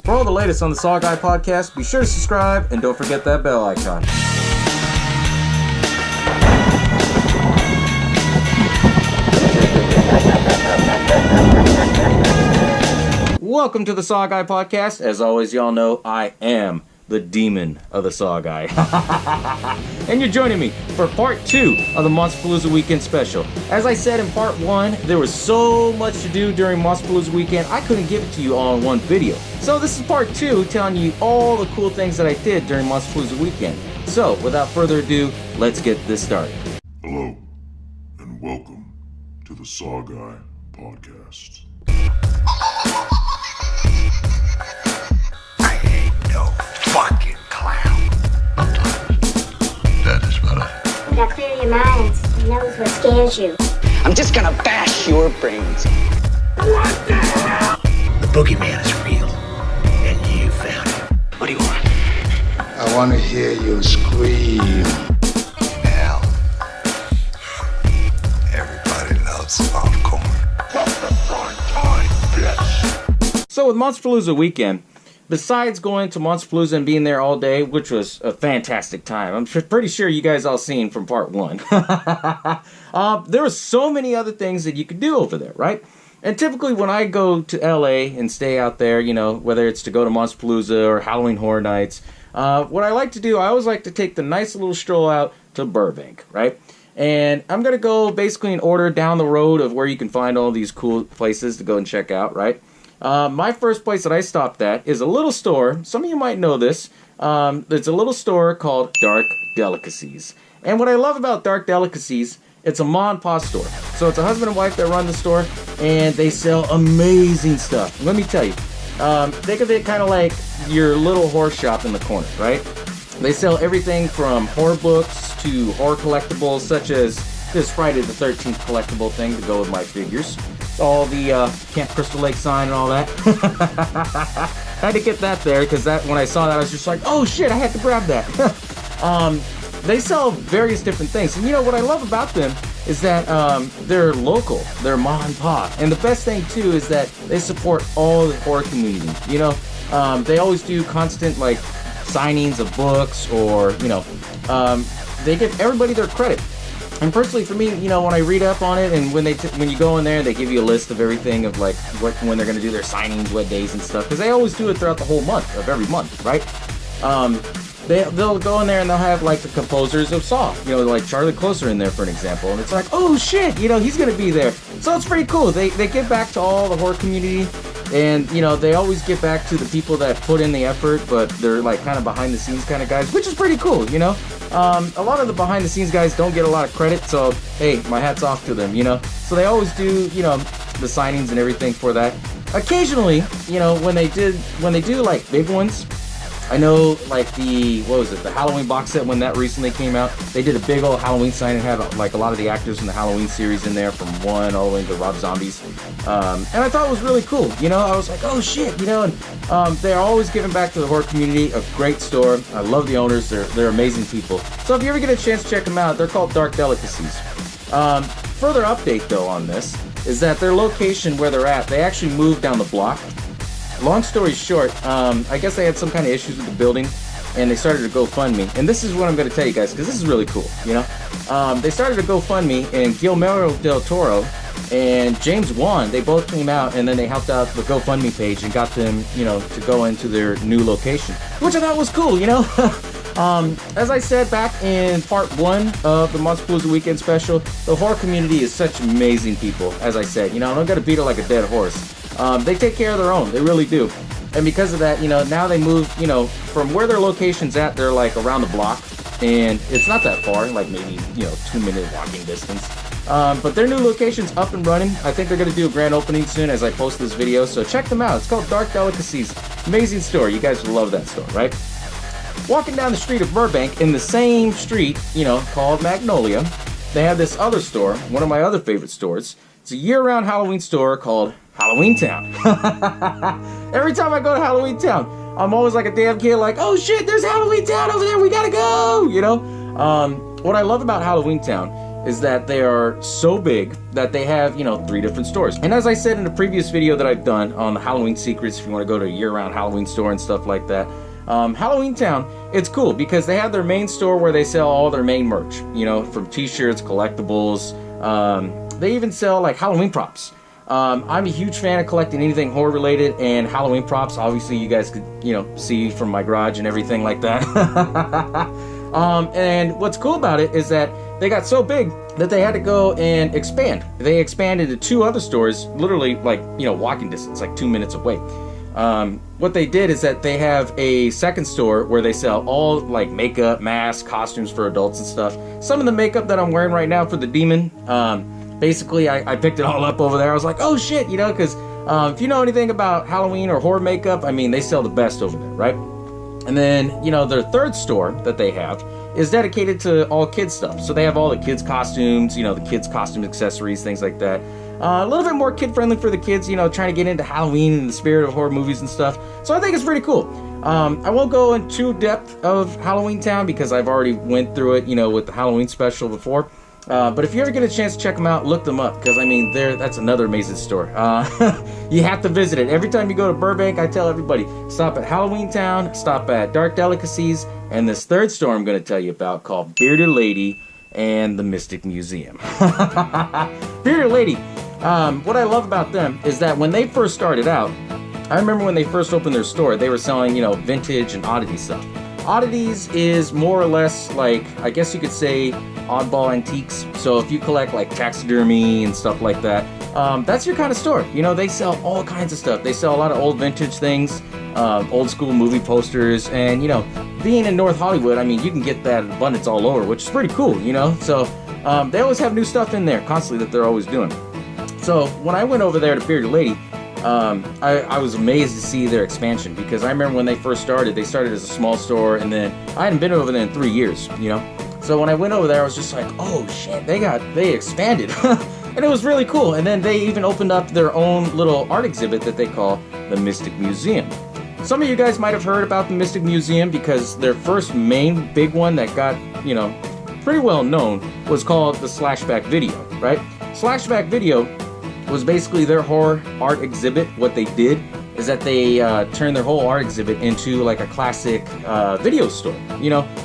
For all the latest on the SaWGuy podcast, be sure to subscribe and don't forget that bell icon. Welcome to the SaWGuy podcast. As always, y'all know I am the demon of the SaWGuy. And you're joining me for part 2 of the Monsterpalooza weekend special. As I said in part 1, there was so much to do during Monsterpalooza weekend, I couldn't give it to you all in one video. So this is part 2, telling you all the cool things that I did during Monsterpalooza weekend. So without further ado, let's get this started. Hello, and welcome to the SaWGuy podcast. Fucking clown. That is better. You gotta clear your mind. He knows what scares you. I'm just gonna bash your brains. What the hell? The boogeyman is real, and you found him. What do you want? I want to hear you scream. Hell. Everybody loves popcorn. So with Monsterpalooza weekend, besides going to Monsterpalooza and being there all day, which was a fantastic time, I'm pretty sure you guys all seen from part 1. There were so many other things that you could do over there, right? And typically when I go to LA and stay out there, you know, whether it's to go to Monsterpalooza or Halloween Horror Nights, what I like to do, I always like to take the nice little stroll out to Burbank, right? And I'm going to go basically in order down the road of where you can find all these cool places to go and check out, right? My first place that I stopped at is a little store. Some of you might know this. It's a little store called Dark Delicacies. And what I love about Dark Delicacies, it's a ma and pa store. So it's a husband and wife that run the store, and they sell amazing stuff. Let me tell you, think of it kind of like your little horror shop in the corner, right? They sell everything from horror books to horror collectibles, such as this Friday the 13th collectible thing to go with my figures. All the Camp Crystal Lake sign and all that. Had to get that there because that when I saw that I was just like, oh shit, I had to grab that. They sell various different things, and you know what I love about them is that they're local, they're ma and pa, and the best thing too is that they support all the horror community. You know, they always do constant like signings of books, or you know, they give everybody their credit. And personally, for me, you know, when I read up on it, and when you go in there, they give you a list of everything of like when they're going to do their signings, what days and stuff, because they always do it throughout the whole month of every month, right? They'll go in there and they'll have like the composers of Saw, you know, like Charlie Closer in there for an example, and it's like, oh shit, you know, he's going to be there. So it's pretty cool. They give back to all the horror community, and you know, they always give back to the people that put in the effort, but they're like kind of behind the scenes kind of guys, which is pretty cool, you know. A lot of the behind the scenes guys don't get a lot of credit, so hey, my hat's off to them, you know. So they always do, you know, the signings and everything for that. Occasionally, you know, when they do like big ones, I know like the Halloween box set, when that recently came out, they did a big old Halloween sign and had like a lot of the actors from the Halloween series in there, from 1 all the way to Rob Zombies. And I thought it was really cool, you know. I was like, oh shit, you know, and they're always giving back to the horror community. A great store. I love the owners. They're amazing people. So if you ever get a chance to check them out, they're called Dark Delicacies. Further update though on this is that their location where they're at, they actually moved down the block. Long story short, I guess they had some kind of issues with the building, and they started a GoFundMe. And this is what I'm going to tell you guys, because this is really cool, you know. They started a GoFundMe, and Guillermo del Toro and James Wan, they both came out, and then they helped out the GoFundMe page and got them, you know, to go into their new location, which I thought was cool, you know. As I said back in part 1 of the Monsterpalooza weekend special, the horror community is such amazing people. As I said, you know, I don't got to beat it like a dead horse. They take care of their own, they really do. And because of that, you know, now they move, you know, from where their location's at, they're like around the block, and it's not that far, like maybe, you know, 2-minute walking distance. But their new location's up and running. I think they're going to do a grand opening soon as I post this video, so check them out. It's called Dark Delicacies. Amazing store. You guys will love that store, right? Walking down the street of Burbank, in the same street, you know, called Magnolia, they have this other store, one of my other favorite stores. It's a year-round Halloween store called Halloween Town. Every time I go to Halloween Town, I'm always like a damn kid, like, oh shit, there's Halloween Town over there, we gotta go, you know? What I love about Halloween Town is that they are so big that they have, 3 different stores. And as I said in the previous video that I've done on the Halloween secrets, if you want to go to a year-round Halloween store and stuff like that, Halloween Town, it's cool because they have their main store where they sell all their main merch, from t-shirts, collectibles. They even sell like Halloween props. I'm a huge fan of collecting anything horror related, and Halloween props, obviously you guys could, see from my garage and everything like that. And what's cool about it is that they got so big that they had to go and expand. They expanded to 2 other stores, literally like, walking distance, like 2 minutes away. What they did is that they have a second store where they sell all like makeup, masks, costumes for adults and stuff. Some of the makeup that I'm wearing right now for the demon, basically I picked it all up over there. I was like, oh shit, because if you know anything about Halloween or horror makeup, I mean, they sell the best over there, right? And then, their third store that they have is dedicated to all kids stuff. So they have all the kids costumes, the kids costume accessories, things like that. A little bit more kid-friendly for the kids, trying to get into Halloween and the spirit of horror movies and stuff. So I think it's pretty cool. I won't go into depth of Halloween Town because I've already went through it, with the Halloween special before. But if you ever get a chance to check them out, look them up, because I mean, that's another amazing store. You have to visit it. Every time you go to Burbank, I tell everybody, stop at Halloween Town, stop at Dark Delicacies, and this third store I'm going to tell you about called Bearded Lady and the Mystic Museum. Bearded Lady, what I love about them is that when they first started out, I remember when they first opened their store, they were selling, vintage and oddity stuff. Oddities is more or less like, I guess you could say, oddball antiques. So if you collect like taxidermy and stuff like that, that's your kind of store. They sell all kinds of stuff. They sell a lot of old vintage things, old school movie posters, and being in North Hollywood, I mean, you can get that in abundance all over, which is pretty cool, So they always have new stuff in there constantly that they're always doing. So when I went over there to Bearded Lady, I was amazed to see their expansion, because I remember when they started as a small store, and then I hadn't been over there in 3 years, So when I went over there, I was just like, oh shit, they expanded. And it was really cool. And then they even opened up their own little art exhibit that they call the Mystic Museum. Some of you guys might have heard about the Mystic Museum because their first main big one that got, pretty well known was called the Slashback Video, right? Slashback Video was basically their horror art exhibit. What they did is that they turned their whole art exhibit into like a classic video store,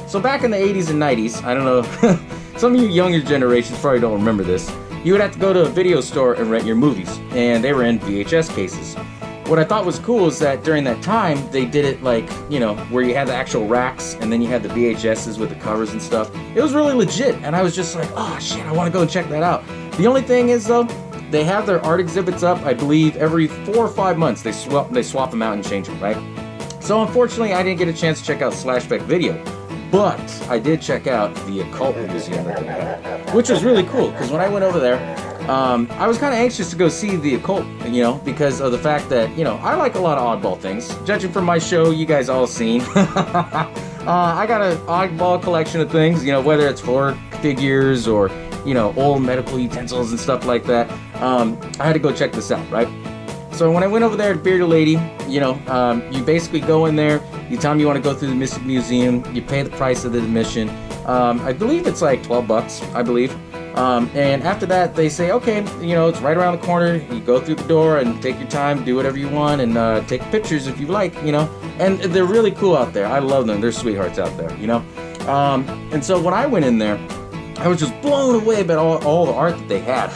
So back in the 80s and 90s, I don't know, some of you younger generations probably don't remember this, you would have to go to a video store and rent your movies, and they were in VHS cases. What I thought was cool is that during that time, they did it like, where you had the actual racks, and then you had the VHSs with the covers and stuff. It was really legit, and I was just like, oh shit, I want to go and check that out. The only thing is though, they have their art exhibits up, I believe, every 4 or 5 months. They swap them out and change them, right? So unfortunately, I didn't get a chance to check out Slashback Video, but I did check out the Occult Museum that they had, which was really cool, because when I went over there, I was kind of anxious to go see the occult, because of the fact that, I like a lot of oddball things. Judging from my show, you guys all seen. I got an oddball collection of things, whether it's horror figures or, old medical utensils and stuff like that. I had to go check this out, right? So when I went over there to Bearded Lady, you basically go in there, you tell them you want to go through the Mystic Museum, you pay the price of the admission. I believe it's like $12, I believe. And after that, they say, okay, it's right around the corner. You go through the door and take your time, do whatever you want, and take pictures if you like, And they're really cool out there. I love them. They're sweethearts out there, And so when I went in there, I was just blown away by all the art that they had.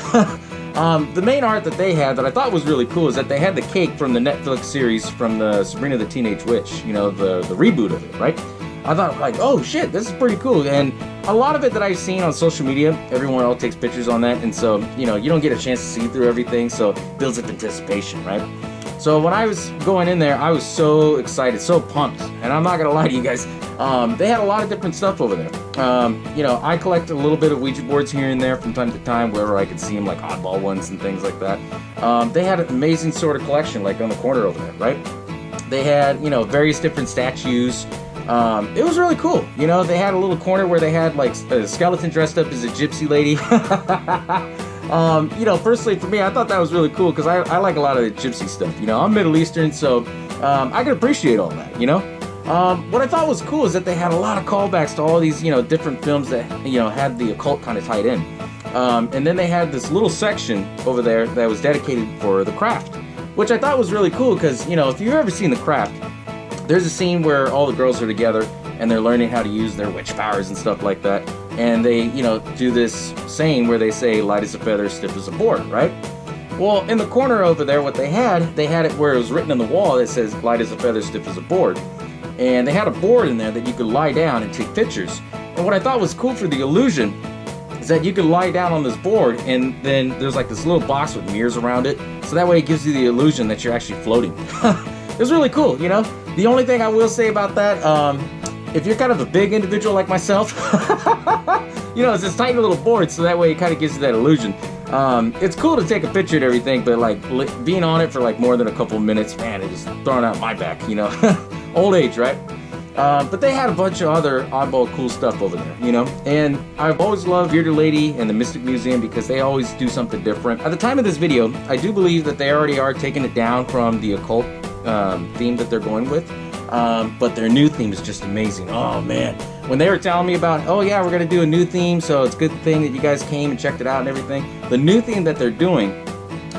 The main art that they had that I thought was really cool is that they had the cake from the Netflix series from the Sabrina the Teenage Witch, the reboot of it, right? I thought, like, oh shit, this is pretty cool. And a lot of it that I've seen on social media, everyone else takes pictures on that, and so, you don't get a chance to see through everything, so it builds up anticipation, right? So when I was going in there, I was so excited, so pumped, and I'm not gonna lie to you guys, they had a lot of different stuff over there. I collect a little bit of Ouija boards here and there from time to time, wherever I could see them, like oddball ones and things like that. They had an amazing sort of collection, like on the corner over there, right? They had, various different statues. It was really cool. They had a little corner where they had like a skeleton dressed up as a gypsy lady. Personally for me, I thought that was really cool because I like a lot of the gypsy stuff. I'm Middle Eastern, so I can appreciate all that, What I thought was cool is that they had a lot of callbacks to all these, different films that, had the occult kind of tied in. And then they had this little section over there that was dedicated for The Craft, which I thought was really cool because, if you've ever seen The Craft, there's a scene where all the girls are together and they're learning how to use their witch powers and stuff like that. And they, do this saying where they say, light as a feather, stiff as a board, right? Well, in the corner over there, what they had it where it was written on the wall that says, light as a feather, stiff as a board. And they had a board in there that you could lie down and take pictures. And what I thought was cool for the illusion is that you could lie down on this board and then there's like this little box with mirrors around it. So that way it gives you the illusion that you're actually floating. It was really cool, The only thing I will say about that, if you're kind of a big individual like myself, it's this tiny little board, so that way it kind of gives you that illusion. It's cool to take a picture and everything, but like being on it for like more than a couple of minutes, man, it was throwing out my back, Old age, right? But they had a bunch of other oddball cool stuff over there, And I've always loved Bearded Lady and the Mystic Museum because they always do something different. At the time of this video, I do believe that they already are taking it down from the occult theme that they're going with. But their new theme is just amazing. Oh, man. When they were telling me about, oh, yeah, we're going to do a new theme, so it's a good thing that you guys came and checked it out and everything. The new theme that they're doing,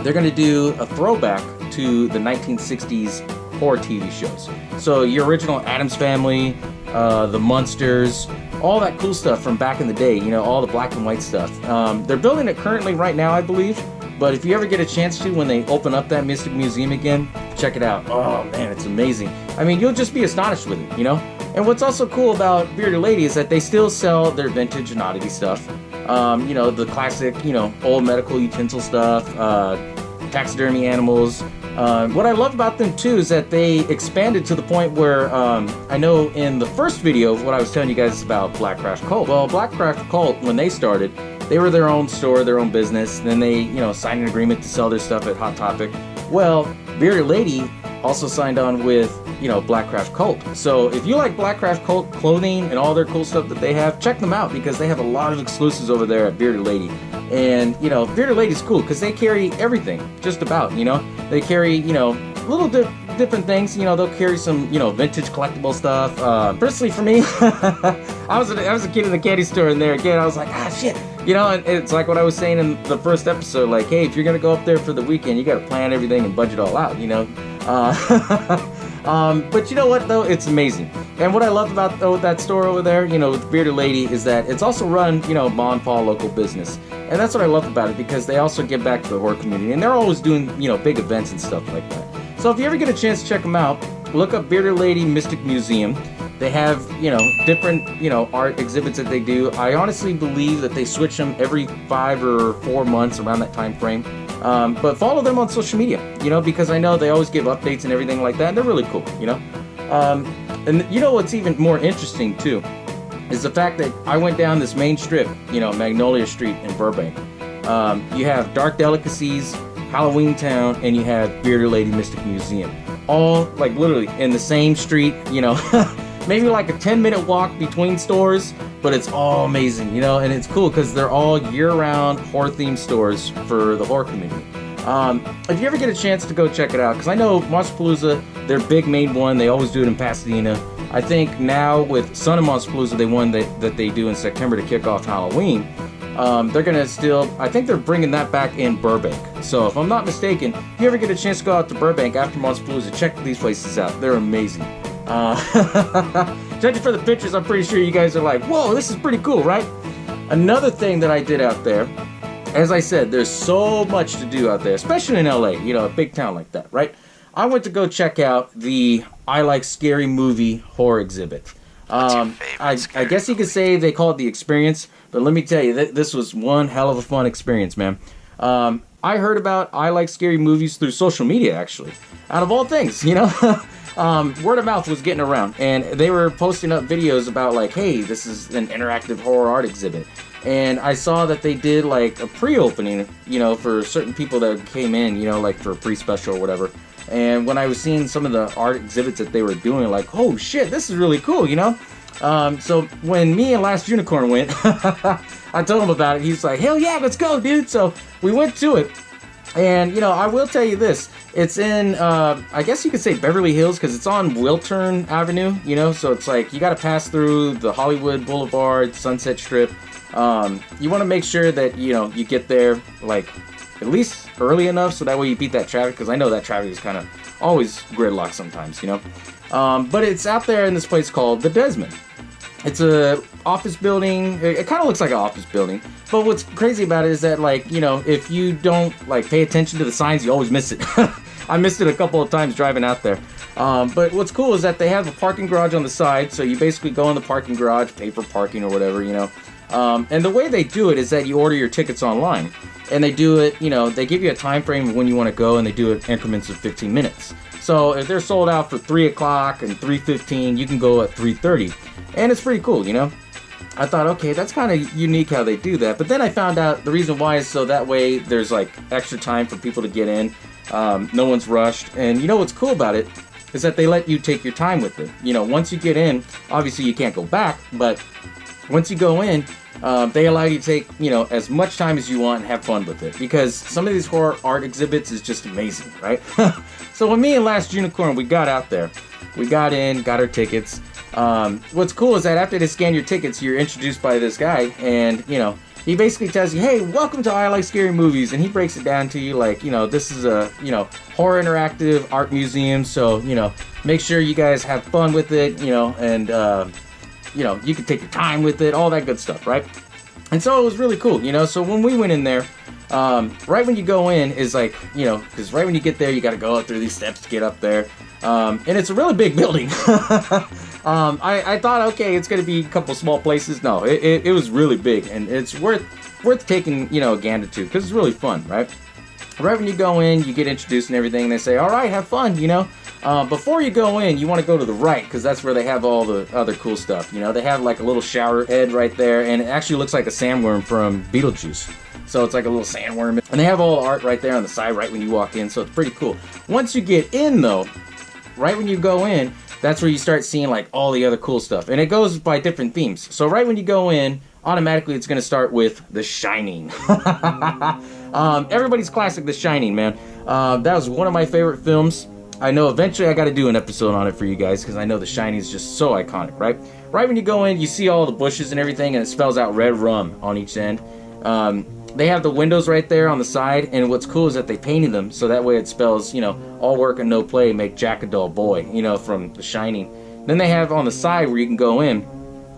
they're going to do a throwback to the 1960s horror TV shows. So your original Addams Family, the Munsters, all that cool stuff from back in the day, all the black and white stuff. They're building it currently right now, I believe. But if you ever get a chance to, when they open up that Mystic Museum again, check it out. Oh, man, it's amazing. I mean, you'll just be astonished with it, And what's also cool about Bearded Lady is that they still sell their vintage and oddity stuff. The classic, old medical utensil stuff, taxidermy animals. What I love about them too is that they expanded to the point where I know in the first video what I was telling you guys is about Blackcraft Cult. Well, Blackcraft Cult, when they started, they were their own store, their own business. Then they, signed an agreement to sell their stuff at Hot Topic. Well, Bearded Lady also signed on with, Blackcraft Cult. So if you like Blackcraft Cult clothing and all their cool stuff that they have, check them out because they have a lot of exclusives over there at Bearded Lady. And, Bearded Lady's cool because they carry everything, just about, They carry, little different things. They'll carry some, vintage collectible stuff. Personally for me, I was a kid in the candy store and there again, I was like, shit. And it's like what I was saying in the first episode, like, hey, if you're going to go up there for the weekend, you got to plan everything and budget all out, But you know what, though? It's amazing. And what I love about that store over there, with Bearded Lady, is that it's also run, mom and pop local business. And that's what I love about it because they also give back to the horror community. And they're always doing, big events and stuff like that. So if you ever get a chance to check them out, look up Bearded Lady Mystic Museum. They have, different, art exhibits that they do. I honestly believe that they switch them every 5 or 4 months around that time frame. But follow them on social media, because I know they always give updates and everything like that. And they're really cool, And what's even more interesting, too, is the fact that I went down this main strip, Magnolia Street in Burbank. You have Dark Delicacies, Halloween Town, and you have Bearded Lady Mystic Museum. All, like, literally in the same street, maybe like a 10-minute walk between stores, but it's all amazing, and it's cool because they're all year-round horror-themed stores for the horror community. If you ever get a chance to go check it out, because I know Monsterpalooza, their big main one, they always do it in Pasadena. I think now with Son of Monsterpalooza, they one that they do in September to kick off Halloween. They're gonna I think they're bringing that back in Burbank. So if I'm not mistaken, if you ever get a chance to go out to Burbank after Monsterpalooza, check these places out. They're amazing. Judging for the pictures, I'm pretty sure you guys are like, whoa, this is pretty cool, right? Another thing that I did out there, as I said, there's so much to do out there, especially in LA, a big town like that, right? I went to go check out the I Like Scary Movie horror exhibit. I guess you could say they call it the experience, but let me tell you, this was one hell of a fun experience, man. I heard about I Like Scary Movies through social media, actually. Out of all things, word of mouth was getting around, and they were posting up videos about like, hey, this is an interactive horror art exhibit. And I saw that they did like a pre-opening, for certain people that came in, like for a pre-special or whatever. And when I was seeing some of the art exhibits that they were doing, like, oh shit, this is really cool, So when me and Last Unicorn went, I told him about it. He's like, hell yeah, let's go, dude. So we went to it. And, you know, I will tell you this. It's in, I guess you could say Beverly Hills, because it's on Wiltern Avenue, you know? So it's like, you got to pass through the Hollywood Boulevard, Sunset Strip. You want to make sure that, you know, you get there, like, at least early enough, so that way you beat that traffic, because I know that traffic is kind of always gridlocked sometimes, you know? But it's out there in this place called the Desmond. It's a office building. It kind of looks like an office building. But what's crazy about it is that, like, you know, if you don't, like, pay attention to the signs, you always miss it. I missed it a couple of times driving out there. But what's cool is that they have a parking garage on the side. So you basically go in the parking garage, pay for parking or whatever, you know. And the way they do it is that you order your tickets online. And they do it, you know, they give you a time frame of when you want to go, and they do it in increments of 15 minutes. So if they're sold out for 3 o'clock and 3:15, you can go at 3:30. And it's pretty cool, you know? I thought, okay, that's kind of unique how they do that. But then I found out the reason why is so that way there's, like, extra time for people to get in. No one's rushed. And you know what's cool about it is that they let you take your time with it. You know, once you get in, obviously you can't go back. But once you go in, they allow you to take, you know, as much time as you want and have fun with it. Because some of these horror art exhibits is just amazing, right? So when me and Last Unicorn, we got out there. We got in, got our tickets. What's cool is that after they scan your tickets, you're introduced by this guy, and, you know, he basically tells you, hey, welcome to I Like Scary Movies, and he breaks it down to you like, you know, this is a, you know, horror interactive art museum, so, you know, make sure you guys have fun with it, you know, and, you know, you can take your time with it, all that good stuff, right? And so it was really cool, you know, so when we went in there, right when you go in is like, you know, because right when you get there, you got to go up through these steps to get up there, and it's a really big building. I thought, okay, it's gonna be a couple small places. No, it was really big, and it's worth taking, you know, a gander to, because it's really fun, right? Right when you go in, you get introduced and everything, and they say, all right, have fun, you know. Before you go in, you want to go to the right, because that's where they have all the other cool stuff. You know, they have like a little shower head right there, and it actually looks like a sandworm from Beetlejuice. So it's like a little sandworm, and they have all the art right there on the side right when you walk in, so it's pretty cool. Once you get in, though, right when you go in, that's where you start seeing like all the other cool stuff, and it goes by different themes. So right when you go in, automatically it's going to start with The Shining. Everybody's classic, The Shining, man. That was one of my favorite films. I know eventually I got to do an episode on it for you guys, because I know The Shining is just so iconic, right? Right when you go in, you see all the bushes and everything, and it spells out red rum on each end. They have the windows right there on the side, and what's cool is that they painted them so that way it spells, you know, all work and no play make Jack a dull boy, you know, from The Shining. Then they have on the side where you can go in,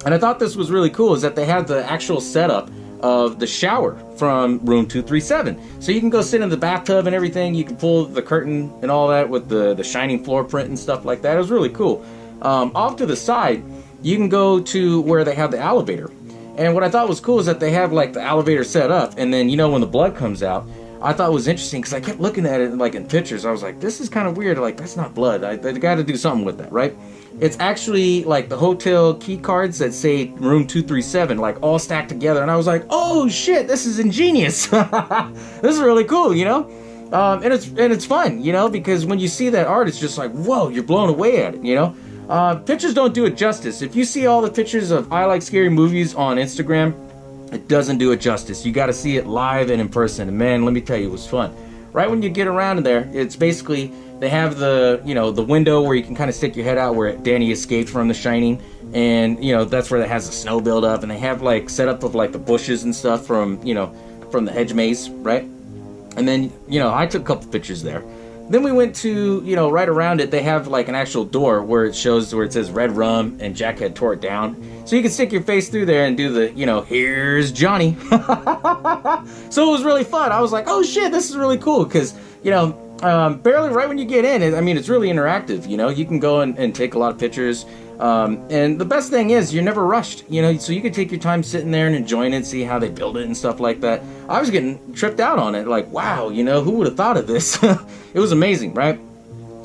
and I thought this was really cool, is that they have the actual setup of the shower from room 237. So you can go sit in the bathtub and everything, you can pull the curtain and all that with the Shining floor print and stuff like that. It was really cool. Off to the side, you can go to where they have the elevator. And what I thought was cool is that they have like the elevator set up, and then, you know, when the blood comes out, I thought it was interesting because I kept looking at it like in pictures. I was like, this is kind of weird. Like, that's not blood. They got to do something with that, right? It's actually like the hotel key cards that say room 237, like all stacked together. And I was like, oh shit, this is ingenious. This is really cool, you know? And it's fun, you know, because when you see that art, it's just like, whoa, you're blown away at it, you know? Pictures don't do it justice. If you see all the pictures of I Like Scary Movies on Instagram, it doesn't do it justice. You got to see it live and in person. And man, let me tell you, it was fun. Right when you get around in there, it's basically, they have the, you know, the window where you can kind of stick your head out where Danny escaped from The Shining. And, you know, that's where it has the snow build up. And they have like set up of like the bushes and stuff from, you know, from the hedge maze, right? And then, you know, I took a couple pictures there. Then we went to, you know, right around it, they have like an actual door where it shows where it says Red Rum and Jack had tore it down. So you can stick your face through there and do the, you know, here's Johnny. So it was really fun. I was like, oh shit, this is really cool. Because, you know, barely right when you get in, I mean, it's really interactive, you know. You can go and take a lot of pictures. And the best thing is you're never rushed, you know, so you can take your time sitting there and enjoying it, see how they build it and stuff like that. I was getting tripped out on it, like, wow, you know, who would have thought of this? It was amazing, right?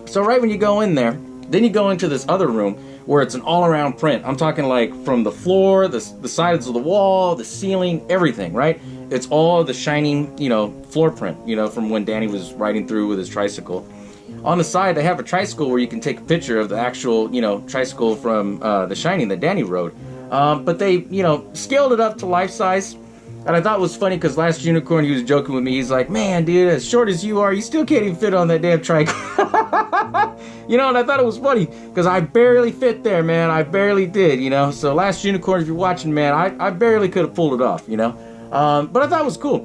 So right when you go in there, then you go into this other room where it's an all-around print. I'm talking like from the floor, the sides of the wall, the ceiling, everything, right? It's all The Shining, you know, floor print, you know, from when Danny was riding through with his tricycle. On the side, they have a tricycle where you can take a picture of the actual, you know, tricycle from The Shining that Danny rode. But they, you know, scaled it up to life size. And I thought it was funny because last Unicorn, he was joking with me. He's like, man, dude, as short as you are, you still can't even fit on that damn trike. You know, and I thought it was funny because I barely fit there, man. I barely did, you know. So last Unicorn, if you're watching, man, I barely could have pulled it off, you know. But I thought it was cool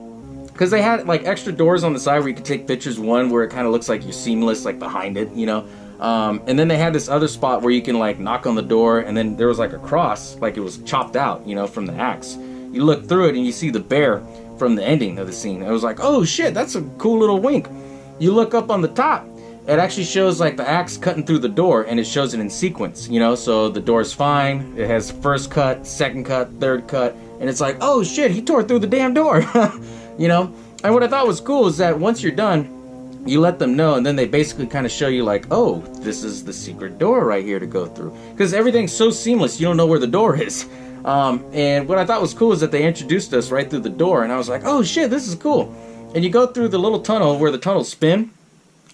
because they had like extra doors on the side where you could take pictures. One where it kind of looks like you're seamless, like behind it, you know. And then they had this other spot where you can like knock on the door, and then there was like a cross, like it was chopped out, you know, from the axe. You look through it and you see the bear from the ending of the scene. I was like, oh shit, that's a cool little wink. You look up on the top, it actually shows like the axe cutting through the door, and it shows it in sequence, you know, so the door's fine, it has first cut, second cut, third cut, and it's like, oh shit, he tore through the damn door. You know. And what I thought was cool is that once you're done, you let them know, and then they basically kind of show you like, oh, this is the secret door right here to go through, because everything's so seamless, you don't know where the door is. And what I thought was cool is that they introduced us right through the door, and I was like, oh shit, this is cool. And you go through the little tunnel where the tunnels spin.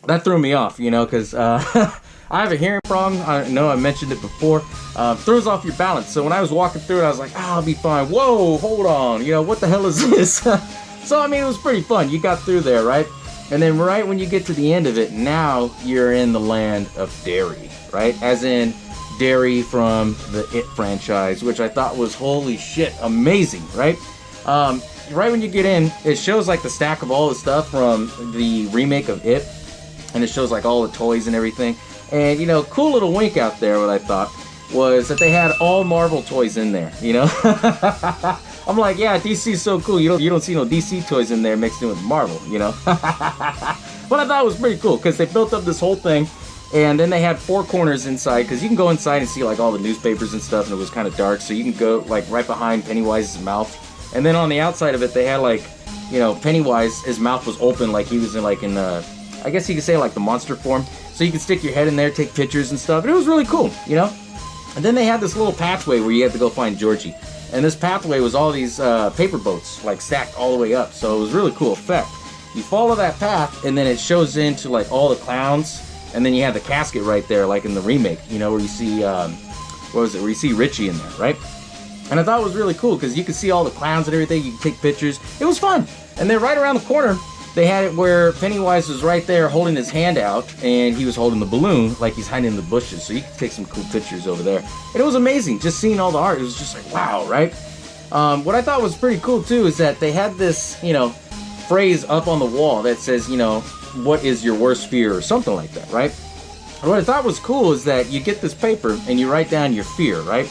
That threw me off, you know, because I have a hearing problem. I know I mentioned it before. Throws off your balance. So when I was walking through it, I was like, I'll be fine. Whoa, hold on. You know, what the hell is this? So, I mean, it was pretty fun. You got through there, right? And then right when you get to the end of it, now you're in the land of Derry, right? As in Derry from the It franchise, which I thought was, holy shit, amazing, right? Right when you get in, it shows like the stack of all the stuff from the remake of It, and it shows like all the toys and everything. And, you know, cool little wink out there, what I thought was that they had all Marvel toys in there, you know? I'm like, yeah, DC's so cool. You don't see no DC toys in there mixed in with Marvel, you know? But I thought it was pretty cool because they built up this whole thing, and then they had 4 corners inside, because you can go inside and see like all the newspapers and stuff, and it was kind of dark, so you can go like right behind Pennywise's mouth. And then on the outside of it, they had like, you know, Pennywise, his mouth was open like he was in like in I guess you could say like the monster form. So you could stick your head in there, take pictures and stuff. And it was really cool, you know? And then they had this little pathway where you had to go find Georgie. And this pathway was all these paper boats, like stacked all the way up. So it was a really cool effect. You follow that path, and then it shows into like all the clowns. And then you have the casket right there, like in the remake, you know, where you see, where you see Richie in there, right? And I thought it was really cool because you could see all the clowns and everything. You could take pictures. It was fun. And then right around the corner, they had it where Pennywise was right there holding his hand out, and he was holding the balloon like he's hiding in the bushes. So you could take some cool pictures over there. And it was amazing just seeing all the art. It was just like, wow, right? What I thought was pretty cool too is that they had this, you know, phrase up on the wall that says, you know, what is your worst fear or something like that, right? And what I thought was cool is that you get this paper and you write down your fear, right?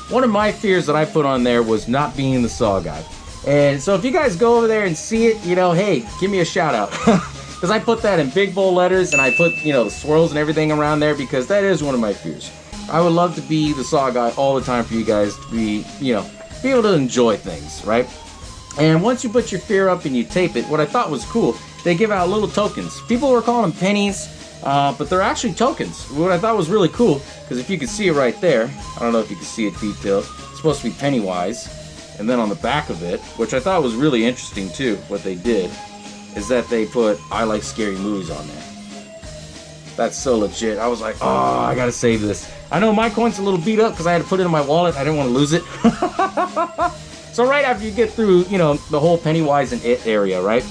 One of my fears that I put on there was not being the SaWGuy. And so if you guys go over there and see it, you know, hey, give me a shout out. Because I put that in big bold letters, and I put, you know, the swirls and everything around there because that is one of my fears. I would love to be the SaWGuy all the time for you guys to be, you know, be able to enjoy things, right? And once you put your fear up and you tape it, what I thought was cool, they give out little tokens. People were calling them pennies, but they're actually tokens. What I thought was really cool, because if you could see it right there, I don't know if you can see it detailed, it's supposed to be Pennywise. And then on the back of it, which I thought was really interesting too, what they did, is that they put, I like scary movies on there. That's so legit. I was like, oh, I gotta save this. I know my coin's a little beat up because I had to put it in my wallet. I didn't want to lose it. So right after you get through, you know, the whole Pennywise and It area, right?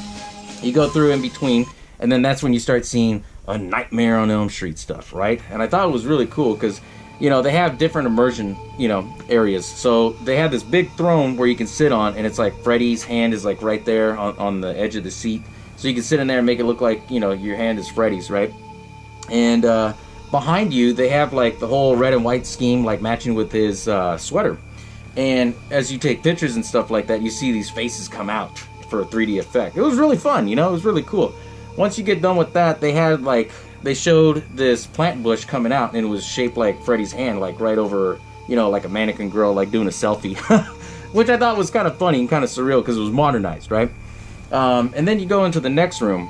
You go through in between, and then that's when you start seeing a Nightmare on Elm Street stuff, right? And I thought it was really cool because, you know, they have different immersion, you know, areas. So they have this big throne where you can sit on, and it's like Freddy's hand is like right there on the edge of the seat. So you can sit in there and make it look like, you know, your hand is Freddy's, right? And behind you, they have like the whole red and white scheme, like matching with his sweater. And as you take pictures and stuff like that, you see these faces come out for a 3D effect. It was really fun, you know, it was really cool. Once you get done with that, they had like, they showed this plant bush coming out, and it was shaped like Freddy's hand, like right over, you know, like a mannequin girl, like doing a selfie. Which I thought was kind of funny and kind of surreal because it was modernized, right? And then you go into the next room.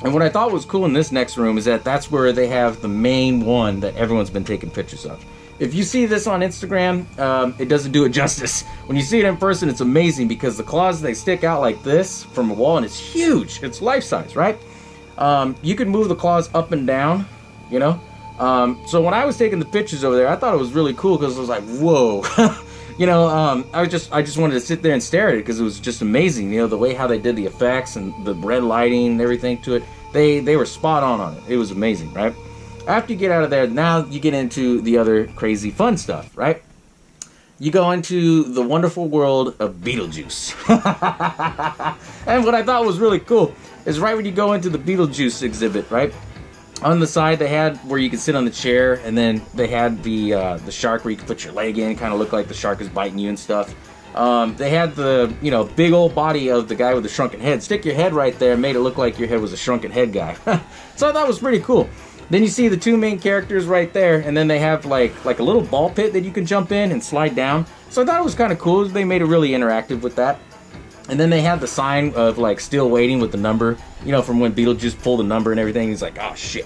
And what I thought was cool in this next room is that that's where they have the main one that everyone's been taking pictures of. If you see this on Instagram, it doesn't do it justice. When you see it in person, it's amazing because the claws, they stick out like this from a wall, and it's huge. It's life-size, right? You can move the claws up and down, you know? So when I was taking the pictures over there, I thought it was really cool because I was like, whoa. I just wanted to sit there and stare at it because it was just amazing. The way how they did the effects and the red lighting and everything to it. They were spot on it. It was amazing, right? After you get out of there, now you get into the other crazy fun stuff, right? You go into the wonderful world of Beetlejuice. And what I thought was really cool is right when you go into the Beetlejuice exhibit, right? On the side, they had where you could sit on the chair, and then they had the shark where you could put your leg in, kind of look like the shark is biting you and stuff. They had the, big old body of the guy with the shrunken head. Stick your head right there and made it look like your head was a shrunken head guy. So I thought it was pretty cool. Then you see the two main characters right there, and then they have like a little ball pit that you can jump in and slide down. So I thought it was kind of cool. They made it really interactive with that. And then they had the sign of like still waiting with the number, from when Beetlejuice pulled the number and everything. He's like, oh shit,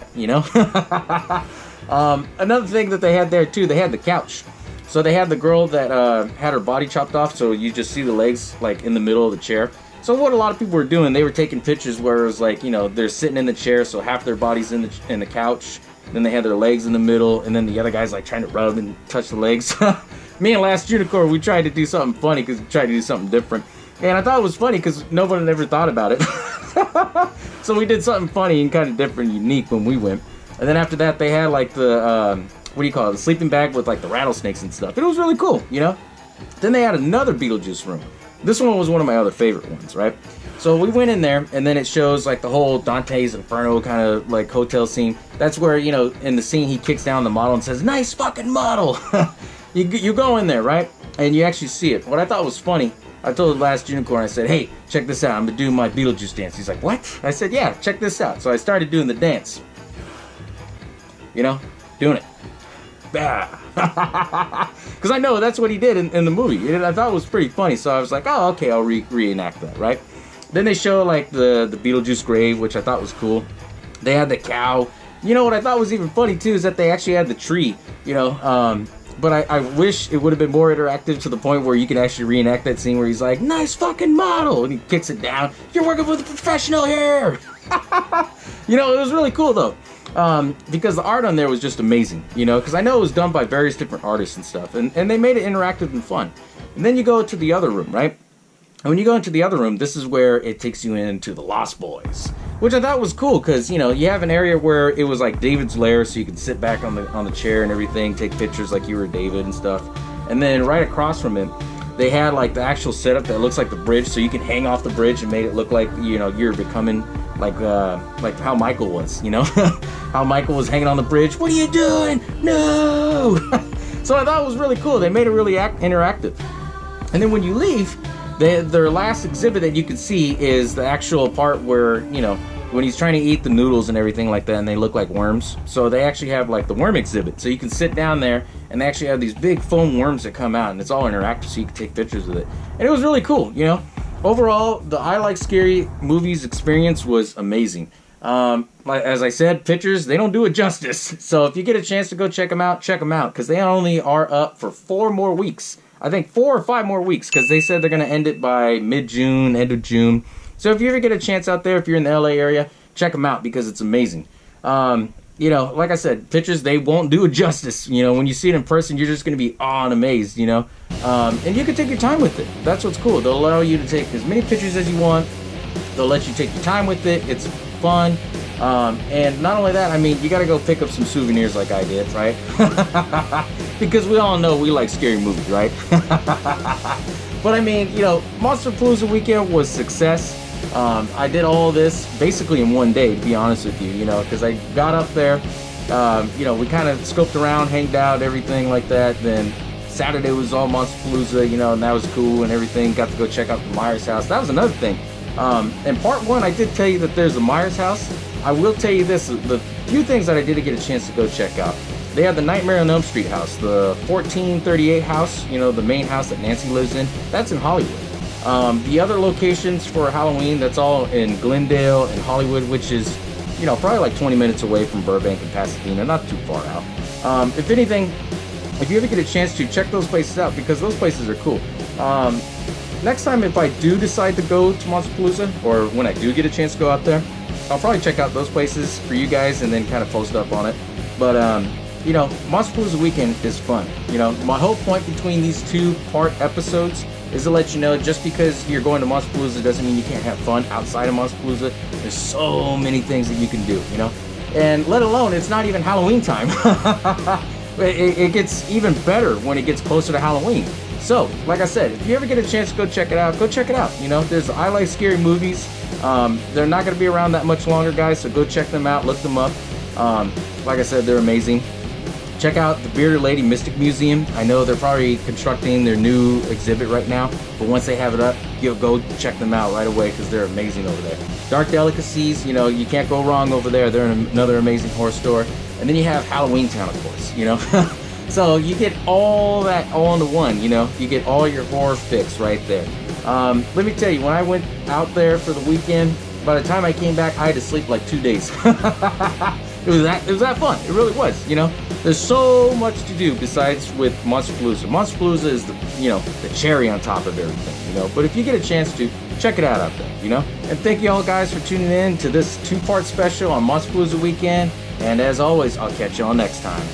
Another thing that they had there too, they had the couch. So they had the girl that had her body chopped off, so you just see the legs like in the middle of the chair. So what a lot of people were doing, they were taking pictures where it was like, they're sitting in the chair, so half their body's in the couch, then they had their legs in the middle, and then the other guy's like trying to rub and touch the legs. Me and Last Unicorn, we tried to do something funny because we tried to do something different. And I thought it was funny because nobody had ever thought about it. So we did something funny and kind of different and unique when we went. And then after that, they had like the, the sleeping bag with like the rattlesnakes and stuff. It was really cool, Then they had another Beetlejuice room. This one was one of my other favorite ones, right? So we went in there, and then it shows like the whole Dante's Inferno kind of like hotel scene. That's where, in the scene, he kicks down the model and says, "Nice fucking model." You go in there, right? And you actually see it. What I thought was funny, I told the Last Unicorn, I said, "Hey, check this out. I'm gonna do my Beetlejuice dance." He's like, "What?" I said, "Yeah, check this out." So I started doing the dance. Doing it. Because I know that's what he did in the movie. I thought it was pretty funny, so I was like, oh, okay, I'll reenact that, right? Then they show like the Beetlejuice grave, which I thought was cool. They had the cow. What I thought was even funny too is that they actually had the tree, but I wish it would have been more interactive to the point where you could actually reenact that scene where he's like, "Nice fucking model," and he kicks it down. "You're working with a professional here." It was really cool though. Because the art on there was just amazing, because I know it was done by various different artists and stuff, and they made it interactive and fun. And then you go to the other room, right? And when you go into the other room, this is where it takes you into the Lost Boys, which I thought was cool, because, you have an area where it was like David's lair, so you could sit back on the chair and everything, take pictures like you were David and stuff. And then right across from it, they had like the actual setup that looks like the bridge, so you can hang off the bridge and made it look like, you're becoming like how Michael was, how Michael was hanging on the bridge. "What are you doing? No!" So I thought it was really cool. They made it really interactive. And then when you leave, their last exhibit that you can see is the actual part where, when he's trying to eat the noodles and everything like that, and they look like worms. So they actually have like the worm exhibit. So you can sit down there, and they actually have these big foam worms that come out, and it's all interactive, so you can take pictures with it. And it was really cool, Overall, the I Like Scary Movies experience was amazing. As I said, pictures, they don't do it justice. So if you get a chance to go check them out, because they only are up for 4 more weeks. I think 4 or 5 more weeks, because they said they're going to end it by mid-June, end of June. So if you ever get a chance out there, if you're in the LA area, check them out, because it's amazing. Like I said, pictures, they won't do it justice. When you see it in person, you're just going to be awe and amazed, and you can take your time with it. That's what's cool. They'll allow you to take as many pictures as you want. They'll let you take your time with it. It's fun. And not only that, you got to go pick up some souvenirs like I did, right? Because we all know we like scary movies, right? But Monsterpalooza weekend was success. I did all this basically in one day, to be honest with you, because I got up there, we kind of scoped around, hanged out, everything like that. Then Saturday was all Monsterpalooza, and that was cool and everything. Got to go check out the Myers house. That was another thing. In part 1, I did tell you that there's a Myers house. I will tell you this, the few things that I did get a chance to go check out. They have the Nightmare on Elm Street house, the 1438 house, the main house that Nancy lives in. That's in Hollywood. The other locations for Halloween, that's all in Glendale and Hollywood, which is, probably like 20 minutes away from Burbank and Pasadena, not too far out. If anything, if you ever get a chance to, check those places out, because those places are cool. Next time, if I do decide to go to Monsterpalooza, or when I do get a chance to go out there, I'll probably check out those places for you guys and then kind of post up on it. But you know, Monsterpalooza weekend is fun. You know, my whole point between these 2-part episodes is to let you know, just because you're going to Monsterpalooza doesn't mean you can't have fun outside of Monsterpalooza. There's so many things that you can do, you know? And let alone, it's not even Halloween time. It gets even better when it gets closer to Halloween. So, like I said, if you ever get a chance to go check it out, go check it out. You know, there's I Like Scary Movies. They're not going to be around that much longer, guys, so go check them out, look them up. Like I said, they're amazing. Check out the Bearded Lady Mystic Museum. I know they're probably constructing their new exhibit right now, but once they have it up, you'll go check them out right away because they're amazing over there. Dark Delicacies, you know, you can't go wrong over there. They're another amazing horror store. And then you have Halloween Town, of course, you know. So you get all that all into one, you know. You get all your horror fix right there. Let me tell you, when I went out there for the weekend, by the time I came back, I had to sleep like 2 days. It was that fun. It really was, you know. There's so much to do besides with Monsterpalooza. Monsterpalooza is the cherry on top of everything, you know. But if you get a chance to, check it out there, you know. And thank you all guys for tuning in to this 2-part special on Monsterpalooza weekend. And as always, I'll catch you all next time.